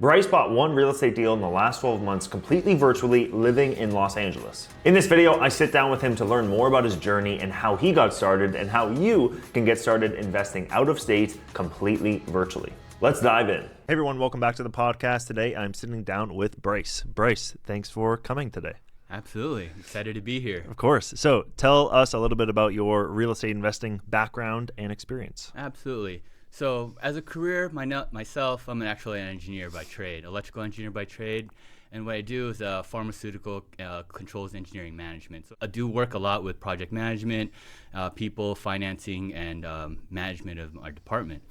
Bryce bought one real estate deal in the last 12 months completely virtually, living in Los Angeles. In this video, I sit down with him to learn more about his journey and how he got started and how you can get started investing out of state completely virtually. Let's dive in. Hey everyone, welcome back to the podcast. Today I'm sitting down with Bryce. Bryce, thanks for coming today. Absolutely. Excited to be here. Of course. So tell us a little bit about your real estate investing background and experience. Absolutely. So as a career, myself, I'm actually an engineer by trade, electrical engineer by trade. And what I do is pharmaceutical controls engineering management. So I do work a lot with project management, people, financing, and management of our department.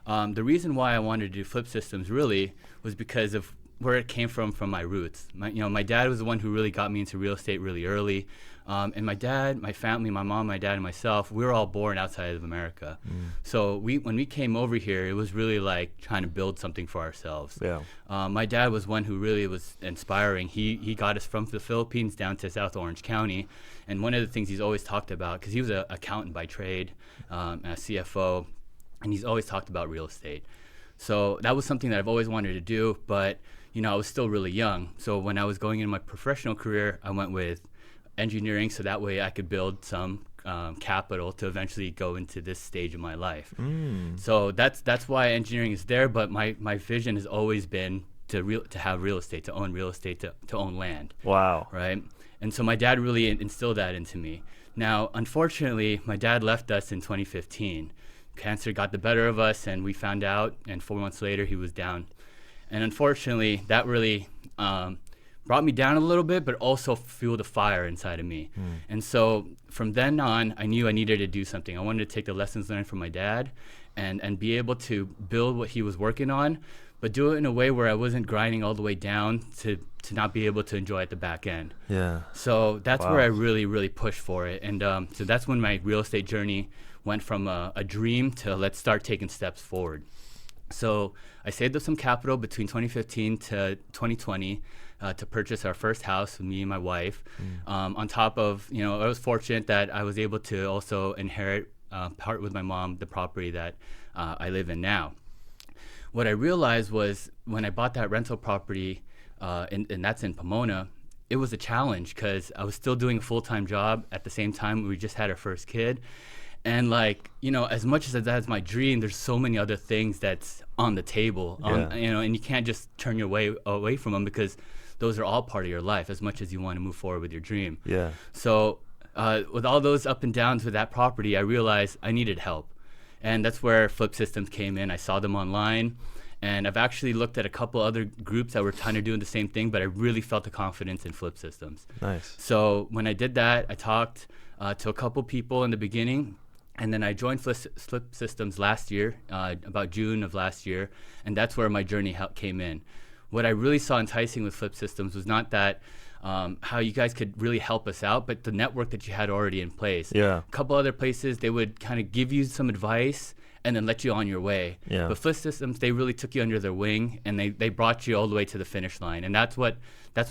The reason why I wanted to do FlipSystems really was because of where it came from my roots. My dad was the one who really got me into real estate really early. And my dad, my family, my mom, my dad, and myself, we were all born outside of America. So when we came over here, it was really like trying to build something for ourselves. Yeah. My dad was one who really was inspiring. He got us from the Philippines down to South Orange County. And one of the things he's always talked about, because he was an accountant by trade, and a CFO, and he's always talked about real estate. So that was something that I've always wanted to do, but I was still really young. So when I was going into my professional career, I went with engineering, so that way I could build some capital to eventually go into this stage of my life. So that's why engineering is there, but my vision has always been to have real estate, to own real estate, to own land. Wow. Right? And so my dad really instilled that into me. Now, unfortunately, my dad left us in 2015. Cancer got the better of us, and we found out, and 4 months later, he was down. And unfortunately, that really brought me down a little bit, but also fueled a fire inside of me. And so from then on, I knew I needed to do something. I wanted to take the lessons learned from my dad and be able to build what he was working on, but do it in a way where I wasn't grinding all the way down to not be able to enjoy at the back end. Yeah. So that's where I really, really pushed for it. And so that's when my real estate journey went from a dream to let's start taking steps forward. So I saved up some capital between 2015 to 2020 to purchase our first house with me and my wife. On top of, I was fortunate that I was able to also inherit, part with my mom, the property that I live in now. What I realized was when I bought that rental property, and that's in Pomona, it was a challenge because I was still doing a full-time job at the same time we just had our first kid. And as much as that's my dream, there's so many other things that's on the table, and you can't just turn your way away from them because those are all part of your life as much as you want to move forward with your dream. Yeah. So with all those up and downs with that property, I realized I needed help. And that's where FlipSystems came in. I saw them online, and I've actually looked at a couple other groups that were kind of doing the same thing, but I really felt the confidence in FlipSystems. Nice. So when I did that, I talked to a couple people in the beginning. And then I joined FlipSystems last year, about June of last year, and that's where my journey came in. What I really saw enticing with FlipSystems was not that how you guys could really help us out, but the network that you had already in place. Yeah. A couple other places, they would kind of give you some advice and then let you on your way. Yeah. But FlipSystems, they really took you under their wing, and they brought you all the way to the finish line. And that's what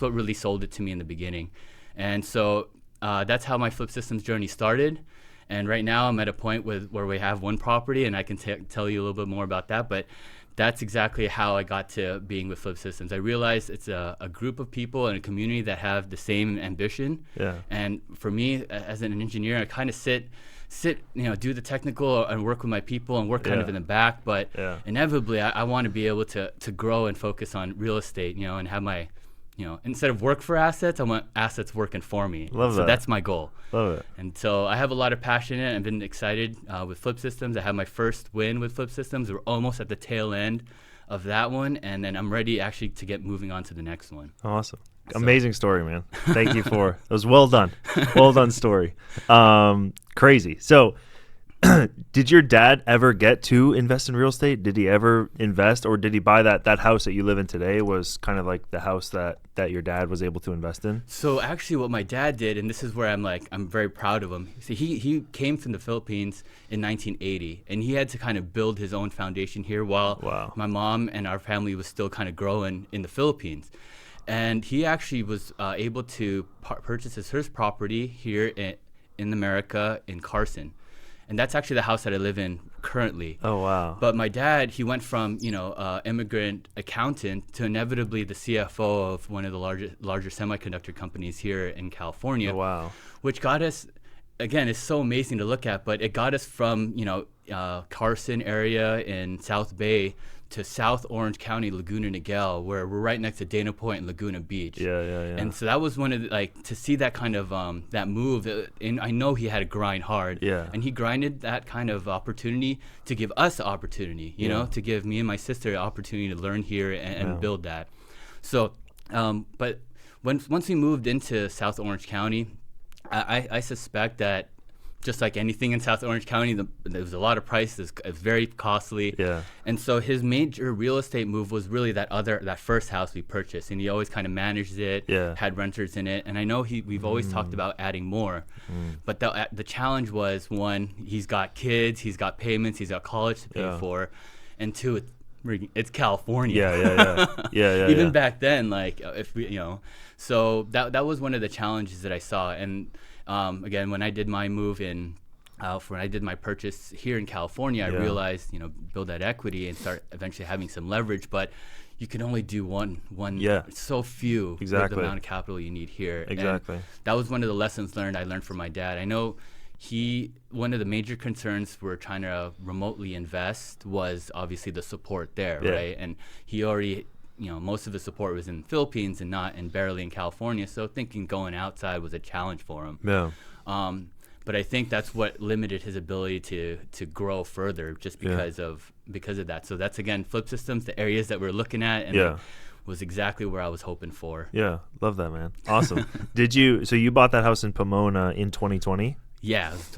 really sold it to me in the beginning. And so that's how my FlipSystems journey started. And right now I'm at a point where we have one property, and I can tell you a little bit more about that. But that's exactly how I got to being with FlipSystems. I realized it's a group of people and a community that have the same ambition. Yeah. And for me, as an engineer, I kind of sit, do the technical and work with my people and work kind of in the back. But inevitably, I want to be able to grow and focus on real estate, and have my, instead of work for assets, I want assets working for me. Love that. So that's my goal. Love it. And so I have a lot of passion in it. I've been excited with FlipSystems. I had my first win with FlipSystems. We're almost at the tail end of that one, and then I'm ready actually to get moving on to the next one. Awesome. Amazing story, man. Thank you for it. Was well done. Well done story. Crazy. So did your dad ever get to invest in real estate? Did he ever invest, or did he buy that house that you live in today was kind of like the house that your dad was able to invest in? So actually what my dad did, and this is where I'm very proud of him. See, he came from the Philippines in 1980, and he had to kind of build his own foundation here while my mom and our family was still kind of growing in the Philippines. And he actually was able to purchase his first property here in America in Carson. And that's actually the house that I live in currently. Oh, wow. But my dad, he went from, immigrant accountant to inevitably the CFO of one of the larger semiconductor companies here in California. Oh, wow. Which got us, again, it's so amazing to look at, but it got us from, Carson area in South Bay to South Orange County, Laguna Niguel, where we're right next to Dana Point and Laguna Beach. Yeah. And so that was one of the, to see that kind of that move. And I know he had to grind hard. Yeah. And he grinded that kind of opportunity to give us the opportunity, you know, to give me and my sister the opportunity to learn here and build that. So, but once we moved into South Orange County, I suspect that just like anything in South Orange County, there was a lot of prices. It's very costly. Yeah. And so his major real estate move was really that first house we purchased, and he always kind of managed it. Yeah. Had renters in it, and I know we've always talked about adding more, but the challenge was, one, he's got kids, he's got payments, he's got college to pay for, and two, it's California. Yeah. Even back then, if we, so that was one of the challenges that I saw. And again, when I did my move when I did my purchase here in California, I realized, build that equity and start eventually having some leverage, but you can only do one. It's so few with the amount of capital you need here. Exactly. And that was one of the lessons I learned from my dad. I know one of the major concerns we're trying to remotely invest was obviously the support there, right? And he already, most of the support was in the Philippines and barely in California. So thinking going outside was a challenge for him. Yeah. But I think that's what limited his ability to grow further, just because of that. So that's, again, FlipSystems, the areas that we're looking at, and it was exactly where I was hoping for. Yeah, love that, man. Awesome. So you bought that house in Pomona in 2020? Yeah, it was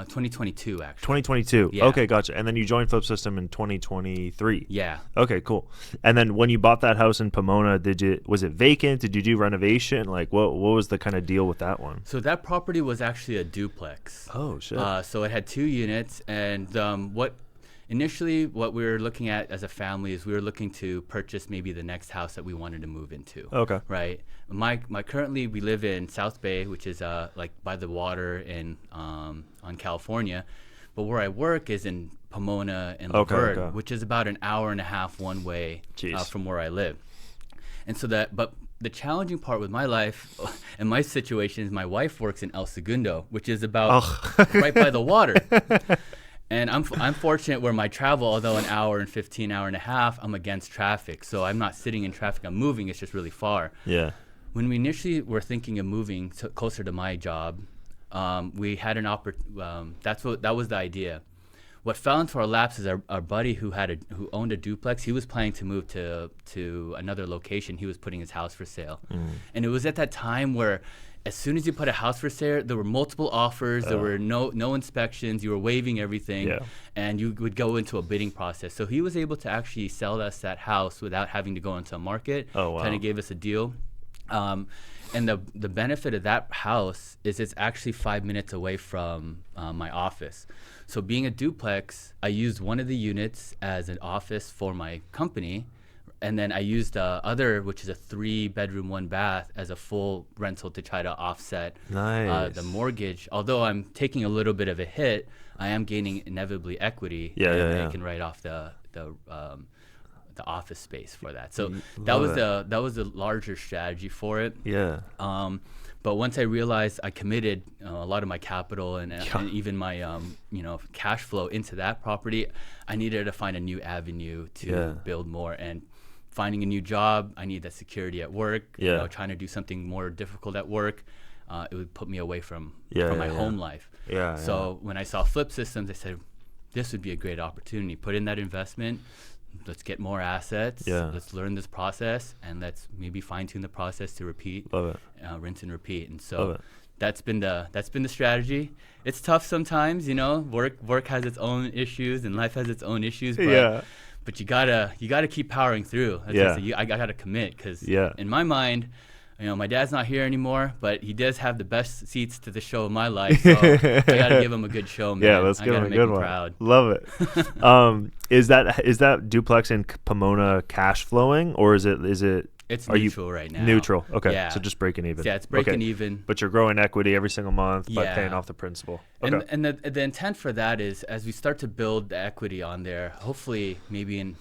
2022 actually. 2022. Yeah. Okay, gotcha. And then you joined FlipSystem in 2023. Yeah. Okay, cool. And then when you bought that house in Pomona, was it vacant? Did you do renovation? Like, what was the kind of deal with that one? So that property was actually a duplex. Oh shit. So it had 2 units, and what we were looking at as a family is we were looking to purchase maybe the next house that we wanted to move into. Okay. Right. Currently we live in South Bay, which is by the water in on California, but where I work is in Pomona and Laverne, which is about an hour and a half one way from where I live. And so but the challenging part with my life and my situation is my wife works in El Segundo, which is about right by the water. And I'm fortunate where my travel, although an hour and 15, hour and a half, I'm against traffic. So I'm not sitting in traffic, I'm moving, it's just really far. Yeah. When we initially were thinking of moving closer to my job, we had an that was the idea. What fell into our laps is our buddy who owned a duplex. He was planning to move to another location. He was putting his house for sale. And it was at that time where as soon as you put a house for sale, there were multiple offers. There were no inspections. You were waiving everything, and you would go into a bidding process. So he was able to actually sell us that house without having to go into a market. Oh, wow. Kind of gave us a deal. And the benefit of that house is it's actually 5 minutes away from my office. So being a duplex, I used one of the units as an office for my company. And then I used the other, which is a 3-bedroom, 1-bath, as a full rental to try to offset the mortgage. Although I'm taking a little bit of a hit, I am gaining inevitably equity. I can write off the office space for that. So that was the larger strategy for it. Yeah. But once I realized I committed a lot of my capital and even my cash flow into that property, I needed to find a new avenue to build more. And finding a new job, I need that security at work. Trying to do something more difficult at work, it would put me away from my home life. So when I saw FlipSystems, I said, this would be a great opportunity. Put in that investment. Let's get more assets. Let's learn this process, and let's maybe fine tune the process to repeat, rinse and repeat. And so that's been the strategy. It's tough sometimes, Work has its own issues, and life has its own issues. But you gotta keep powering through. I gotta commit because in my mind, my dad's not here anymore, but he does have the best seats to the show of my life. So I gotta give him a good show, man. Yeah, let's give him a good one. Proud. Love it. Is that duplex in Pomona cash flowing, or is it? It's Are neutral right now. Neutral. Okay. Yeah. So just breaking even. Yeah, it's breaking even. But you're growing equity every single month by Yeah. paying off the principal. Okay. And the intent for that is as we start to build the equity on there, hopefully maybe in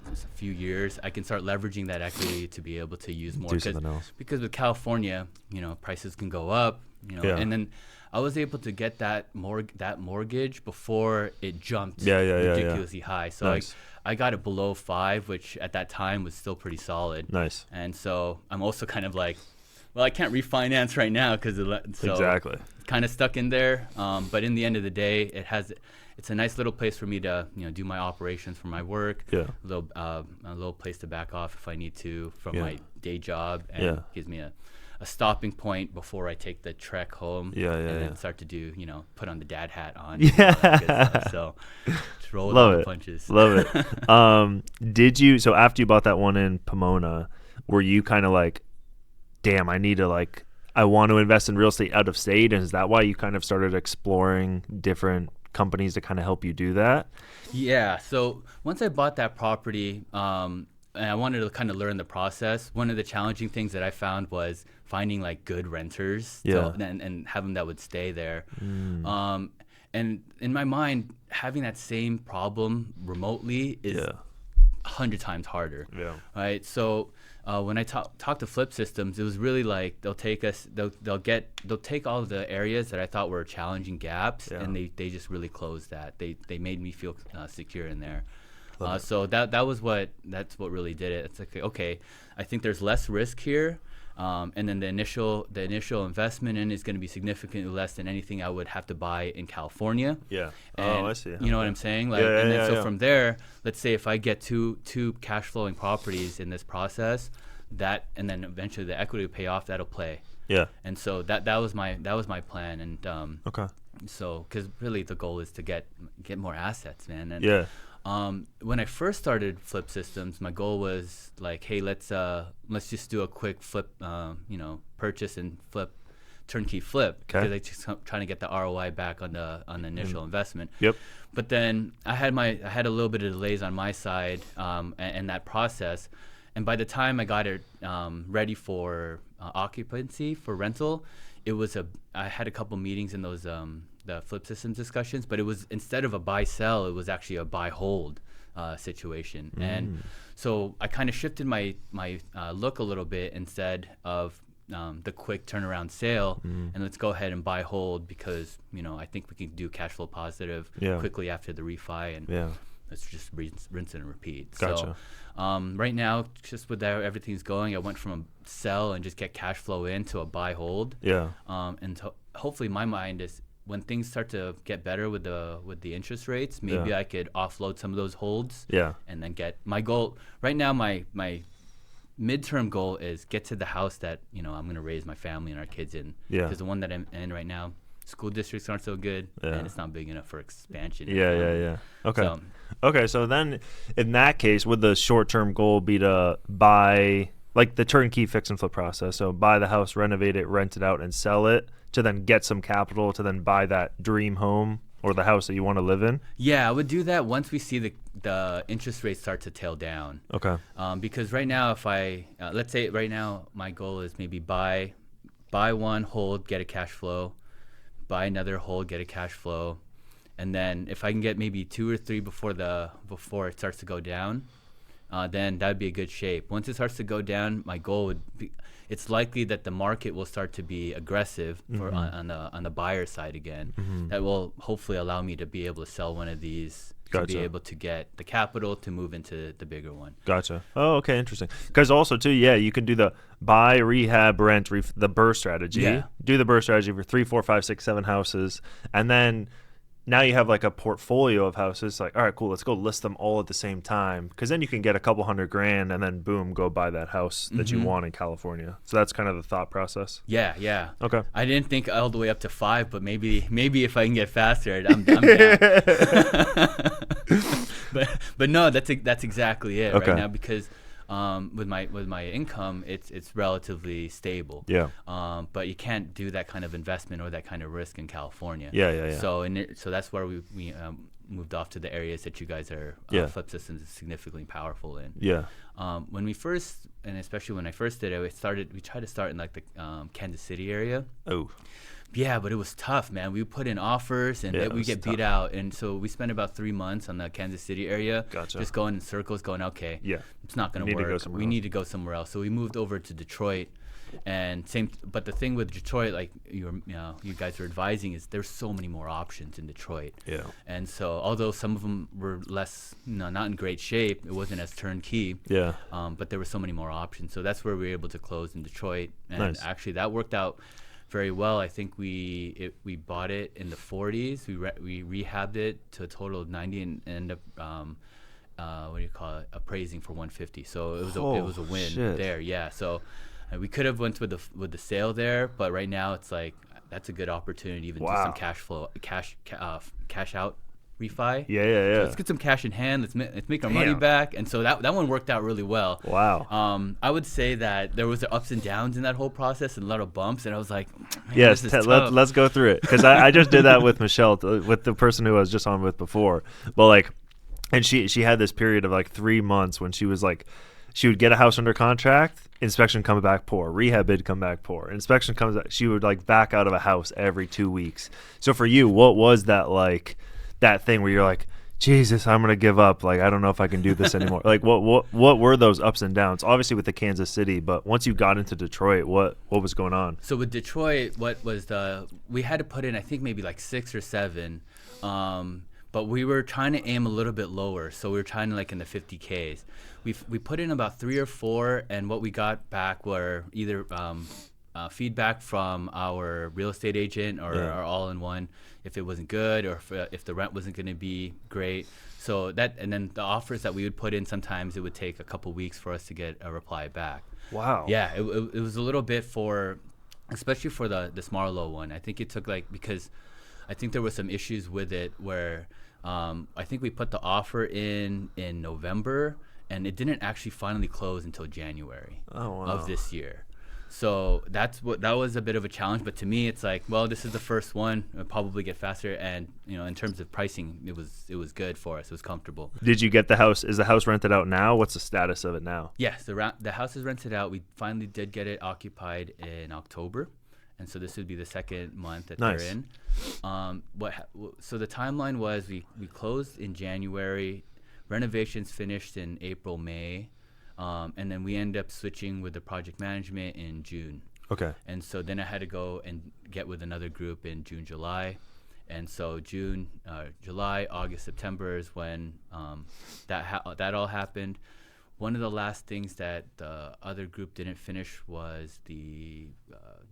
just a few years, I can start leveraging that equity to be able to use more. Do something else. Because with California, prices can go up, Yeah. and then I was able to get that mortgage before it jumped Yeah. ridiculously high. So Nice. I got it below 5, which at that time was still pretty solid. Nice. And so I'm also kind of like, well, I can't refinance right now because Exactly. kind of stuck in there. But in the end of the day, it's a nice little place for me to do my operations for my work. Yeah. A little place to back off if I need to from Yeah. my day job, and Yeah. gives me a stopping point before I take the trek home. Yeah, and yeah. then start to do put on the dad hat on. Yeah. All that good stuff. So just roll with Love all the it. punches. Love it. So after you bought that one in Pomona, were you kind of like, damn, I want to invest in real estate out of state? And is that why you kind of started exploring different companies to kind of help you do that? Yeah. So once I bought that property, and I wanted to kind of learn the process, one of the challenging things that I found was finding like good renters and have them that would stay there. And in my mind, having that same problem remotely is 100 times harder. Yeah. Right. So when I talk to FlipSystems, it was really like they'll take all of the areas that I thought were challenging gaps, and they just really closed that. They made me feel secure in there. So that's what really did it. It's like, okay, I think there's less risk here, and then the initial investment in is going to be significantly less than anything I would have to buy in California. Yeah. And I see. You know what I'm saying? Like, from there, let's say if I get two cash flowing properties in this process, and then eventually the equity will pay off, that'll play. Yeah. And so that was my plan, and Okay. So because really the goal is to get more assets, man. And Yeah. when I first started FlipSystems, my goal was like, hey, let's just do a quick flip, purchase and flip, turnkey flip, because I just trying to get the ROI back on the initial investment. Yep. But then I had a little bit of delays on my side, and that process, and by the time I got it ready for occupancy for rental, I had a couple meetings in those the FlipSystems discussions, but it was, instead of a buy sell, it was actually a buy hold situation. And so I kind of shifted my look a little bit, instead of the quick turnaround sale, and let's go ahead and buy hold, because I think we can do cash flow positive quickly after the refi, and let's just rinse and repeat. Gotcha. So right now, just with how everything's going, I went from a sell and just get cash flow in to a buy hold. Yeah. And hopefully my mind is, when things start to get better with the interest rates, maybe I could offload some of those holds. Yeah. And then get my goal right now. My midterm goal is get to the house that I'm going to raise my family and our kids in. Yeah. Because the one that I'm in right now, school districts aren't so good, and it's not big enough for expansion. Yeah. Okay. So then, in that case, would the short-term goal be to buy, like the turnkey fix and flip process? So buy the house, renovate it, rent it out, and sell it, to then get some capital to then buy that dream home or the house that you want to live in? Yeah, I would do that once we see the interest rates start to tail down. Okay. Because right now, if I let's say right now my goal is maybe buy one, hold, get a cash flow, buy another, hold, get a cash flow, and then if I can get maybe 2 or 3 before it starts to go down, then that would be a good shape. Once it starts to go down, my goal would be, it's likely that the market will start to be aggressive on the buyer side again. That will hopefully allow me to be able to sell one of these, to be able to get the capital to move into the bigger one. Gotcha. Oh, okay, interesting. Because also too, you can do the buy, rehab, rent, the BRRRR strategy. Yeah. Do the BRRRR strategy for 3, 4, 5, 6, 7 houses, and then now you have like a portfolio of houses. Like, all right, cool, let's go list them all at the same time, because then you can get a couple $100,000 and then boom, go buy that house that you want in California. So that's kind of the thought process. Yeah. Okay. I didn't think all the way up to 5, but maybe if I can get faster, I'm down. but no, that's exactly it right now, because with my income, it's relatively stable. Yeah. But you can't do that kind of investment or that kind of risk in California. Yeah. So that's where we moved off to the areas that you guys are FlipSystem is significantly powerful in. Yeah. When we first, and especially when I first did it, we tried to start in like the Kansas City area. Oh. Yeah, but it was tough, man. We put in offers and we get beat out. And so we spent about 3 months on the Kansas City area, just going in circles, going, okay, it's not going to work. We need to go somewhere else. So we moved over to Detroit. And but the thing with Detroit, like you guys are advising, is there's so many more options in Detroit. Yeah. And so although some of them were less, not in great shape, it wasn't as turnkey. Yeah. But there were so many more options. So that's where we were able to close in Detroit. And actually that worked out very well. I think we bought it in the 40s. We rehabbed it to a total of 90 and ended up appraising for 150. So it was a win there. Yeah. So we could have went with the sale there, but right now it's like that's a good opportunity even do some cash out refi. Yeah. So let's get some cash in hand. Let's make our money back. And so that one worked out really well. Wow. I would say that there was the ups and downs in that whole process and a lot of bumps. And I was like, yes, let's go through it, because I just did that with Michelle, with the person who I was just on with before. But like, and she had this period of like 3 months when she was like, she would get a house under contract, inspection comes back poor, rehab bid come back poor, inspection comes back. She would like back out of a house every 2 weeks. So for you, what was that like, that thing where you're like, Jesus, I'm gonna give up. Like, I don't know if I can do this anymore. Like, what were those ups and downs? Obviously with the Kansas City, but once you got into Detroit, what was going on? So with Detroit, we had to put in, I think maybe like 6 or 7. But we were trying to aim a little bit lower, so we were trying to like in the 50Ks. We put in about 3 or 4, and what we got back were either feedback from our real estate agent or our all-in-one if it wasn't good, or if the rent wasn't going to be great. So that, and then the offers that we would put in, sometimes it would take a couple weeks for us to get a reply back. Wow. Yeah, it was a little bit especially for the Smarlow one. I think it took because I think there were some issues with it where I think we put the offer in November, and it didn't actually finally close until January of this year. So that was a bit of a challenge. But to me, it's like, well, this is the first one. It'll probably get faster, and in terms of pricing, it was good for us. It was comfortable. Did you get the house? Is the house rented out now? What's the status of it now? Yes, the house is rented out. We finally did get it occupied in October. And so this would be the second month that they're in. So the timeline was we closed in January, renovations finished in April, May, and then we ended up switching with the project management in June. Okay. And so then I had to go and get with another group in June, July. And so June, July, August, September is when that all happened. One of the last things that the other group didn't finish was the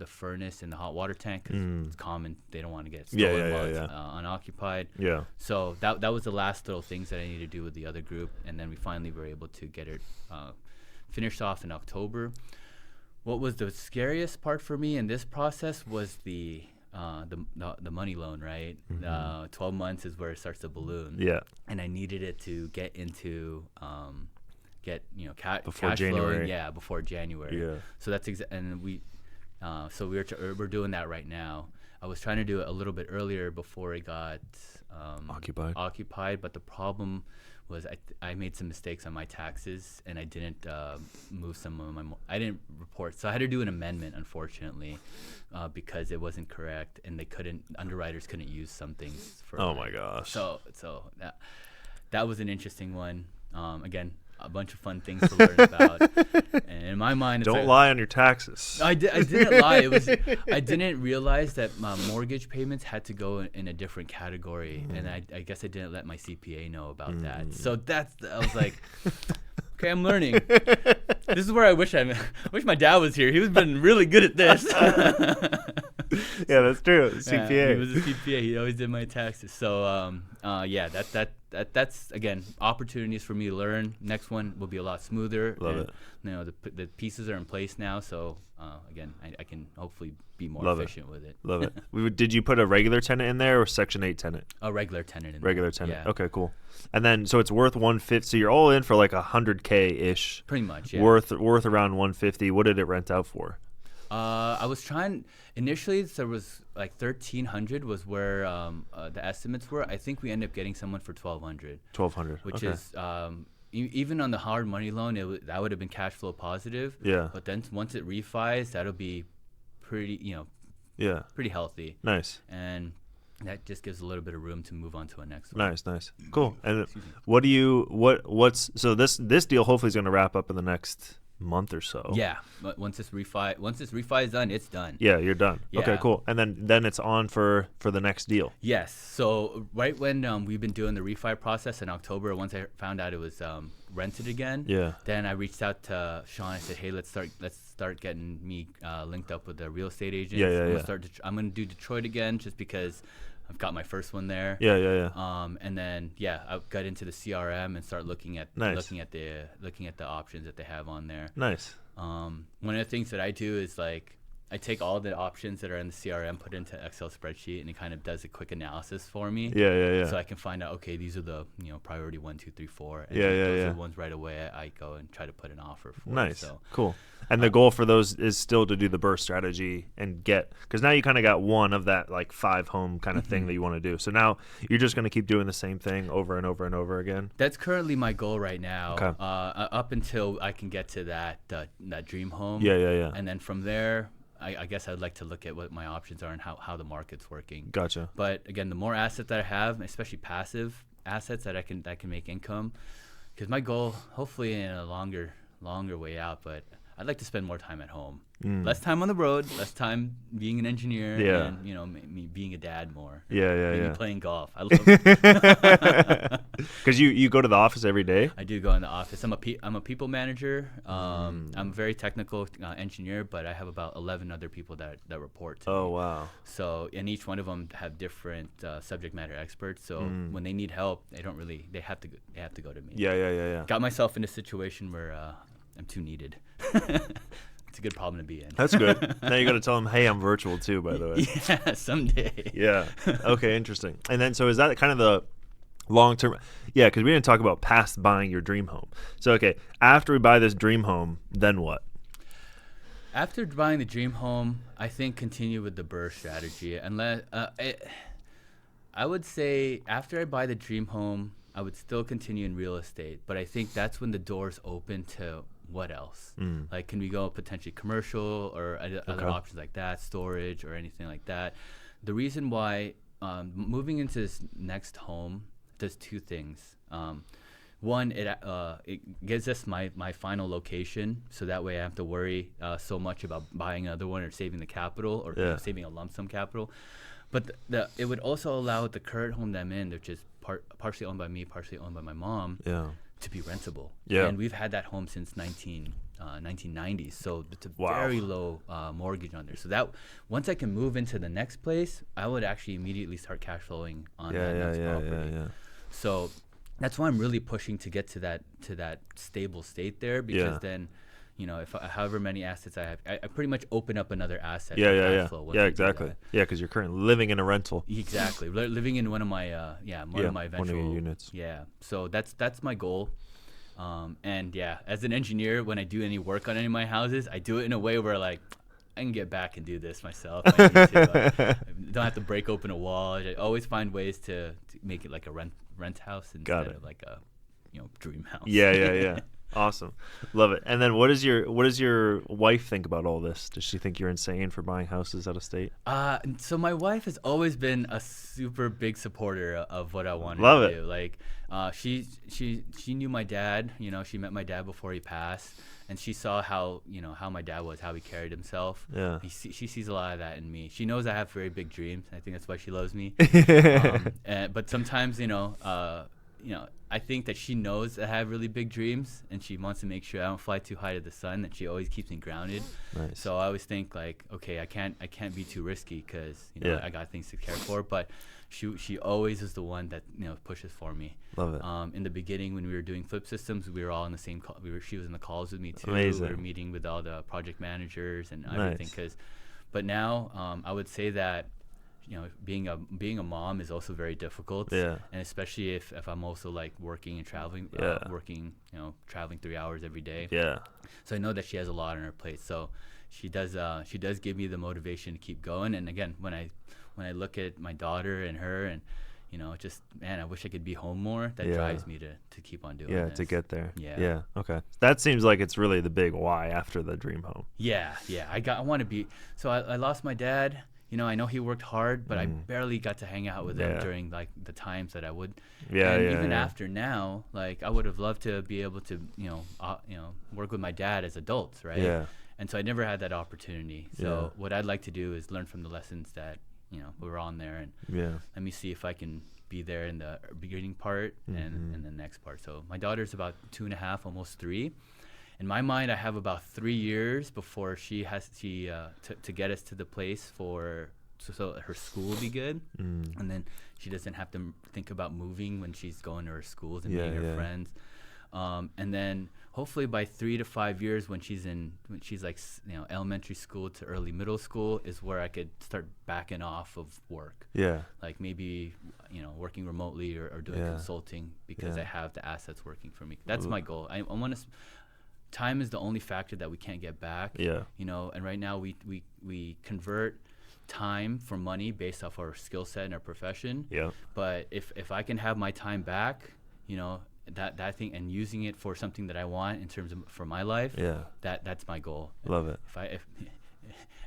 furnace and the hot water tank, because it's common. They don't want to get stolen while it's unoccupied. Yeah. So that was the last little things that I needed to do with the other group, and then we finally were able to get it finished off in October. What was the scariest part for me in this process was the money loan, right? 12 months is where it starts to balloon. Yeah. And I needed it to get into before cash January. flowing, before January. Yeah. So that's and we're doing that right now. I was trying to do it a little bit earlier before it got occupied, but the problem was I made some mistakes on my taxes, and I didn't move some of my I didn't report, so I had to do an amendment, unfortunately, because it wasn't correct, and underwriters couldn't use some things for. Oh my gosh. So that was an interesting one. Again, a bunch of fun things to learn about. And in my mind, don't lie on your taxes. I didn't lie. I didn't realize that my mortgage payments had to go in a different category, and I guess I didn't let my CPA know about that. So I was like, okay, I'm learning. This is where I wish my dad was here. He's been really good at this. Yeah, that's true. Yeah, CPA. he was a CPA. He always did my taxes. So yeah, that's again opportunities for me to learn. Next one will be a lot smoother. Love and, it. You know, the pieces are in place now. So again, I can hopefully be more Love efficient with it. Love it. Did you put a regular tenant in there or Section 8 tenant? A regular tenant in Regular there. tenant. Yeah. Okay, cool. And then so it's worth 150. So you're all in for like 100K ish. Pretty much. Yeah. Worth around 150. What did it rent out for? I was trying initially. There was like 1,300 was where the estimates were. I think we ended up getting someone for 1,200. 1,200. Which okay. is even on the hard money loan, that would have been cash flow positive. Yeah. But then once it refis, that'll be pretty, Yeah. pretty healthy. Nice. And that just gives a little bit of room to move on to a next one. Nice. Cool. And what's so this deal hopefully is going to wrap up in the next month or so. Yeah, but once this refi is done, it's done. Yeah, you're done. Yeah. Okay, cool. And then it's on for the next deal. Yes. So right when we've been doing the refi process in October, once I found out it was rented again, Yeah. then I reached out to Sean. I said, hey, let's start getting me linked up with the real estate agents. Yeah. I'm gonna do Detroit again just because I've got my first one there. Yeah. And then I got into the CRM and start looking at Nice. looking at the options that they have on there. Nice. One of the things that I do is like I take all the options that are in the CRM, put it into Excel spreadsheet, and it kind of does a quick analysis for me. Yeah. So I can find out, okay, these are the priority 1, 2, 3, 4. And Yeah, those yeah. are the ones right away I go and try to put an offer for. Nice. So Cool. And the goal for those is still to do the burst strategy and because now you kind of got one of that like 5 home kind of thing that you want to do. So now you're just going to keep doing the same thing over and over and over again. that's currently my goal right now. Okay. Up until I can get to that dream home. Yeah. And then from there, I guess I'd like to look at what my options are and how the market's working. Gotcha. But again, the more assets that I have, especially passive assets that can make income, because my goal, hopefully in a longer way out, but I'd like to spend more time at home, less time on the road, less time being an engineer, Yeah. and me being a dad more. Yeah. Maybe playing golf. I love it. Because you go to the office every day? I do go in the office. I'm a people manager. I'm a very technical engineer, but I have about 11 other people that report to me. Oh, wow. So, and each one of them have different subject matter experts. So when they need help, they have to go to me. Yeah. Got myself in a situation where I'm too needed. It's a good problem to be in. That's good. Now you got to tell them, hey, I'm virtual too, by the way. Yeah, someday. Yeah. Okay, interesting. And then so is that kind of the long term? Yeah, because we didn't talk about past buying your dream home. So, okay, after we buy this dream home, then what? After buying the dream home, I think continue with the burst strategy. Unless I would say after I buy the dream home, I would still continue in real estate. But I think that's when the doors open to what else? Like, can we go potentially commercial or other options like that, storage or anything like that? The reason why moving into this next home does 2 things. One, it gives us my final location, so that way I have to worry so much about buying another one or saving the capital or saving a lump sum capital. But it would also allow the current home that I'm in, which is partially owned by me, partially owned by my mom, to be rentable. Yeah. And we've had that home since 1990s, so it's a very low mortgage on there. So that once I can move into the next place, I would actually immediately start cash flowing on that next property. Yeah. So that's why I'm really pushing to get to that stable state there, because then, if however many assets I have, I pretty much open up another asset. Yeah, exactly. Yeah, because you're currently living in a rental. Exactly, living in one of my of my eventual one of your units. Yeah, so that's my goal. And as an engineer, when I do any work on any of my houses, I do it in a way where like I can get back and do this myself. I need to, don't have to break open a wall. I always find ways to make it like a rent house instead of like a dream house. Yeah. Awesome. Love it. And then what does your wife think about all this? Does she think you're insane for buying houses out of state? So my wife has always been a super big supporter of what I wanted Love to it. do. Like she knew my dad, she met my dad before he passed, and she saw how my dad was, how he carried himself. Yeah. She sees a lot of that in me. She knows I have very big dreams. I think that's why she loves me. But sometimes, I think that she knows I have really big dreams, and she wants to make sure I don't fly too high to the sun, that she always keeps me grounded. Nice. So I always think like, okay, I can't be too risky because I got things to care for. But she always is the one that pushes for me. Love it. In the beginning, when we were doing flip systems, we were all in the same call. She was in the calls with me too. Amazing. We were meeting with all the project managers and everything. But now I would say that being a mom is also very difficult. Yeah. And especially if I'm also like working and traveling, traveling 3 hours every day. Yeah. So I know that she has a lot on her plate. So she does give me the motivation to keep going. And again, when I look at my daughter and her, and just, man, I wish I could be home more. That drives me to keep on doing this. To get there. Yeah. Okay. That seems like it's really the big why after the dream home. Yeah. I want to be. So I lost my dad. I know he worked hard, but I barely got to hang out with him during like the times that I would. Even after now, like I would have loved to be able to, work with my dad as adults, right? Yeah. And so I never had that opportunity. So what I'd like to do is learn from the lessons that, we were on there, and let me see if I can be there in the beginning part and the next part. So my daughter's about 2.5, almost 3. In my mind, I have about 3 years before she has to get us to the place so her school will be good, and then she doesn't have to think about moving when she's going to her schools and meeting her friends, and then hopefully by 3 to 5 years when she's like elementary school to early middle school is where I could start backing off of work. Yeah. Like maybe working remotely or doing consulting because I have the assets working for me. That's my goal. I want to. Time is the only factor that we can't get back. Yeah. And right now we convert time for money based off our skill set and our profession. Yeah. But if I can have my time back, that thing, and using it for something that I want in terms of for my life, that's my goal. Love it.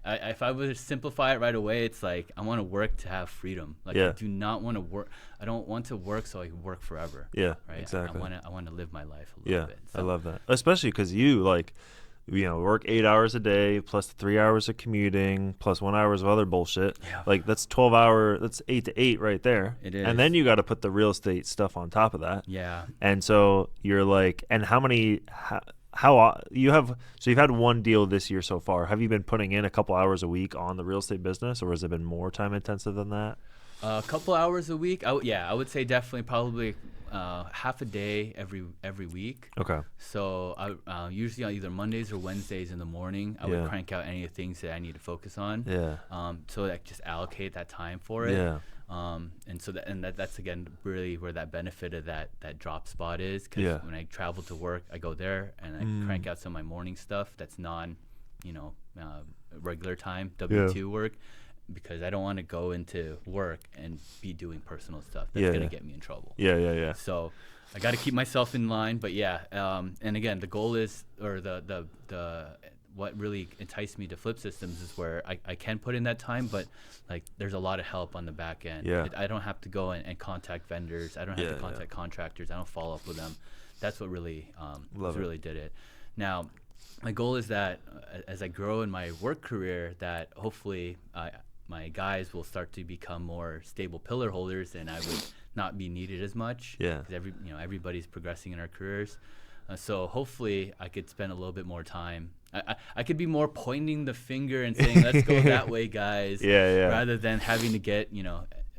If I were to simplify it right away, it's like I want to work to have freedom. Like I do not want to work. I don't want to work so I can work forever. Yeah, right? Exactly. I want to live my life a little bit. So. I love that, especially because you work 8 hours a day plus 3 hours of commuting plus 1 hour of other bullshit. Yeah. Like that's 12 hour. That's 8 to 8 right there. It is. And then you got to put the real estate stuff on top of that. Yeah. And so you're like, and you've had one deal this year so far. Have you been putting in a couple hours a week on the real estate business, or has it been more time intensive than that? A couple hours a week. I would say definitely probably half a day every week. Okay. So I usually on either Mondays or Wednesdays in the morning, I would crank out any of the things that I need to focus on. Yeah. So I just allocate that time for it. Yeah. And so that's again really where that benefit of that drop spot is, because when I travel to work, I go there and I crank out some of my morning stuff that's regular time W2 work, because I don't want to go into work and be doing personal stuff that's gonna get me in trouble. Yeah. So I got to keep myself in line, but and again, the goal is, or the what really enticed me to Flip Systems is where I can put in that time, but like there's a lot of help on the back end. Yeah. I don't have to go and contact vendors. I don't have to contact contractors. I don't follow up with them. That's what really really did it. Now, my goal is that as I grow in my work career, that hopefully my guys will start to become more stable pillar holders, and I would not be needed as much. Yeah. Because everybody's progressing in our careers. So hopefully I could spend a little bit more time. I could be more pointing the finger and saying, let's go that way, guys. Rather than having to get,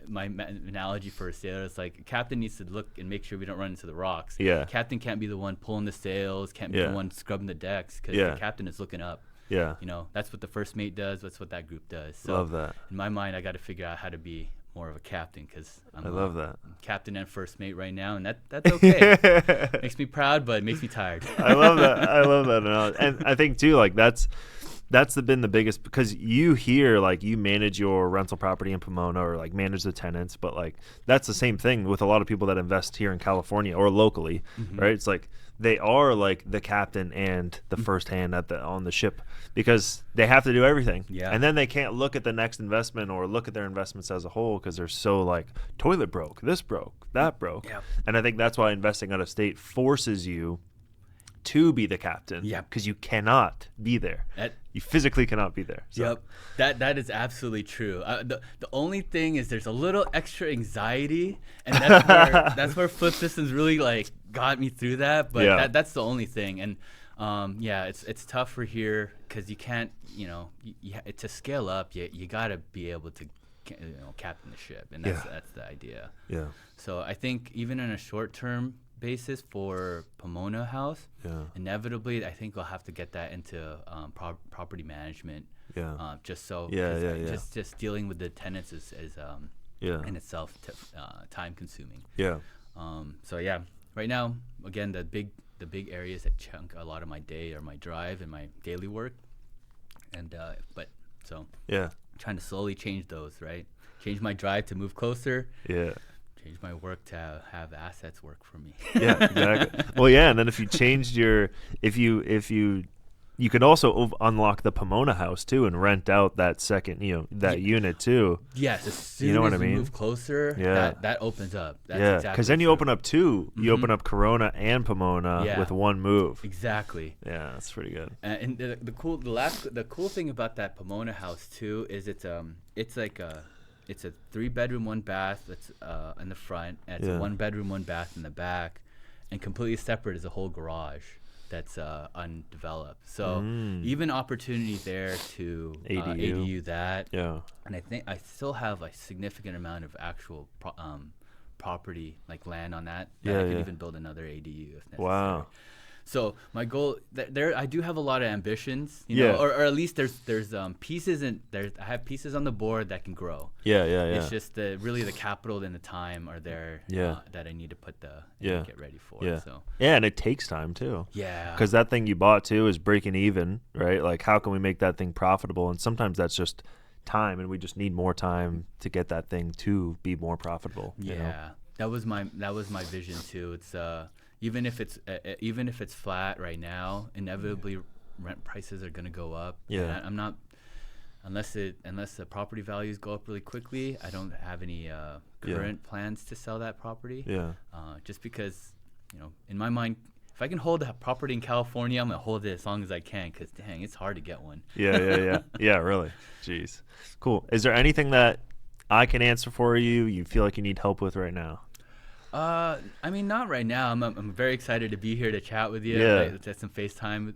my analogy for a sailor, it's like a captain needs to look and make sure we don't run into the rocks. Yeah. Captain can't be the one pulling the sails, can't be the one scrubbing the decks, because the captain is looking up. Yeah. That's what the first mate does. That's what that group does. So love that. In my mind, I got to figure out how to be more of a captain, because I love that. Captain and first mate right now, and that's okay. Makes me proud, but it makes me tired. I love that. And I think too, like that's been the biggest, because you here, like you manage your rental property in Pomona, or like manage the tenants, but like that's the same thing with a lot of people that invest here in California or locally, right? It's like they are like the captain and the first hand on the ship, because they have to do everything. Yeah. And then they can't look at the next investment or look at their investments as a whole, because they're so like, toilet broke, this broke, that broke. Yep. And I think that's why investing out of state forces you to be the captain. Yeah. Because you cannot be there. You physically cannot be there. So. Yep. That is absolutely true. The only thing is there's a little extra anxiety, and that's where FlipSystems really like got me through that. But that's the only thing. And it's tougher here because you can't, to scale up, you gotta be able to, captain the ship, and that's the idea. Yeah. So I think even on a short-term basis for Pomona House, inevitably I think we'll have to get that into property management. Just so just dealing with the tenants is in itself time consuming. Right now, again, the big areas that chunk a lot of my day are my drive and my daily work, and trying to slowly change those, right? Change my drive to move closer. Change my work to have assets work for me. Exactly. Well, and then if you changed you could also unlock the Pomona house too and rent out that second, that unit too. Yes, as soon as we move closer, that opens up. That's because then you open up two. You open up Corona and Pomona with one move. Exactly. Yeah, that's pretty good. And the cool thing about that Pomona house too is it's a 3-bedroom, 1 bath that's in the front, and it's a 1-bedroom, 1 bath in the back, and completely separate is a whole garage that's undeveloped. So even opportunity there to ADU that. And I think I still have a significant amount of actual property, like land on that I could even build another ADU if necessary. Wow. So my goal I do have a lot of ambitions, or at least there's pieces I have pieces on the board that can grow. It's just really the capital and the time are there that I need to put get ready for. And it takes time too. Because that thing you bought too is breaking even, right? Like how can we make that thing profitable? And sometimes that's just time, and we just need more time to get that thing to be more profitable. That was my vision too. It's even if it's flat right now, inevitably rent prices are going to go up. I'm not, unless the property values go up really quickly. I don't have any current plans to sell that property. Just because, in my mind, if I can hold a property in California, I'm gonna hold it as long as I can. Cause dang, it's hard to get one. Really. Jeez. Cool. Is there anything that I can answer for you? You feel like you need help with right now? I mean, not right now. I'm very excited to be here to chat with you. Let's have some FaceTime.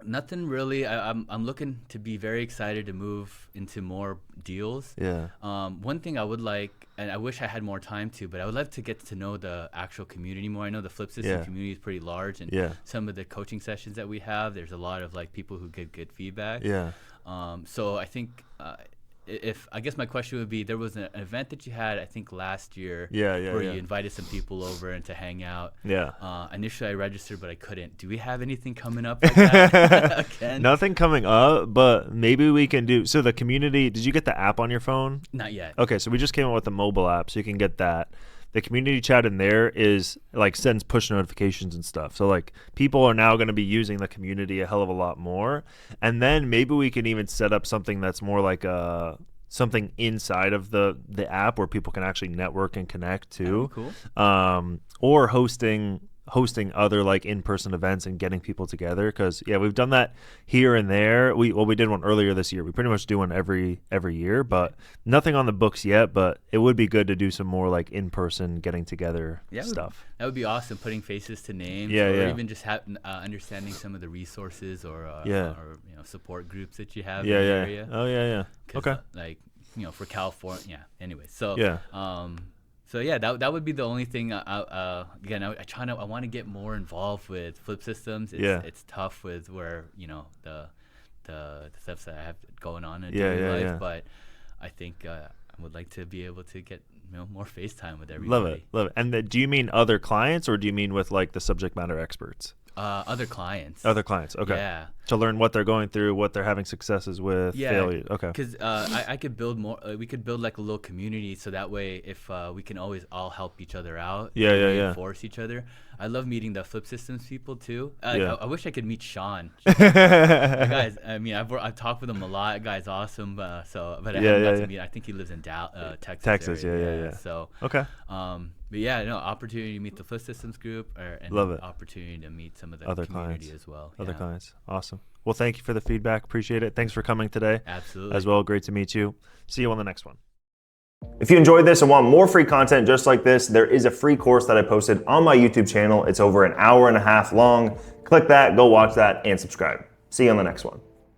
Nothing really. I'm looking to be very excited to move into more deals. One thing I would like, and I wish I had more time to, but I would love to get to know the actual community more. I know the FlipSystem community is pretty large, and some of the coaching sessions that we have, there's a lot of like people who get good feedback. So I think. I guess my question would be, there was an event that you had, I think last year, where you invited some people over and to hang out. Initially I registered, but I couldn't. Do we have anything coming up like that again? Nothing coming up, but maybe we can do. So the community, did you get the app on your phone? Not yet. Okay, so we just came out with the mobile app, so you can get that. The community chat in there is like sends push notifications and stuff. So like people are now going to be using the community a hell of a lot more. And then maybe we can even set up something that's more like something inside of the app where people can actually network and connect too. Cool. Or hosting other like in-person events and getting people together, because we've done that here and there. We did one earlier this year. We pretty much do one every year, but nothing on the books yet. But it would be good to do some more like in-person getting together stuff. That would be awesome, putting faces to names, or even just understanding some of the resources or support groups that you have in the area. Okay. For California. Anyway, so that would be the only thing. I want to get more involved with FlipSystems. It's tough with where the stuff that I have going on in daily life, but I think I would like to be able to get more FaceTime with everybody. Love it. And do you mean other clients, or do you mean with like the subject matter experts? Other clients. Okay. Yeah. To learn what they're going through, what they're having successes with, failure. Okay. Because I could build more. We could build like a little community, so that way, if we can always all help each other out, reinforce each other. I love meeting the FlipSystems people too. I wish I could meet Sean. That guy's. I mean, I've talked with him a lot. That guy's awesome. But I haven't got to meet. I think he lives in Texas. Texas. area. Yeah. So okay. But yeah, no, opportunity to meet the FlipSystems group, and Love it. opportunity to meet some of the Other community clients. as well. Other Yeah. clients. Awesome. Well, thank you for the feedback. Appreciate it. Thanks for coming today. Absolutely. As well. Great to meet you. See you on the next one. If you enjoyed this and want more free content just like this, there is a free course that I posted on my YouTube channel. It's over an hour and a half long. Click that, go watch that, and subscribe. See you on the next one.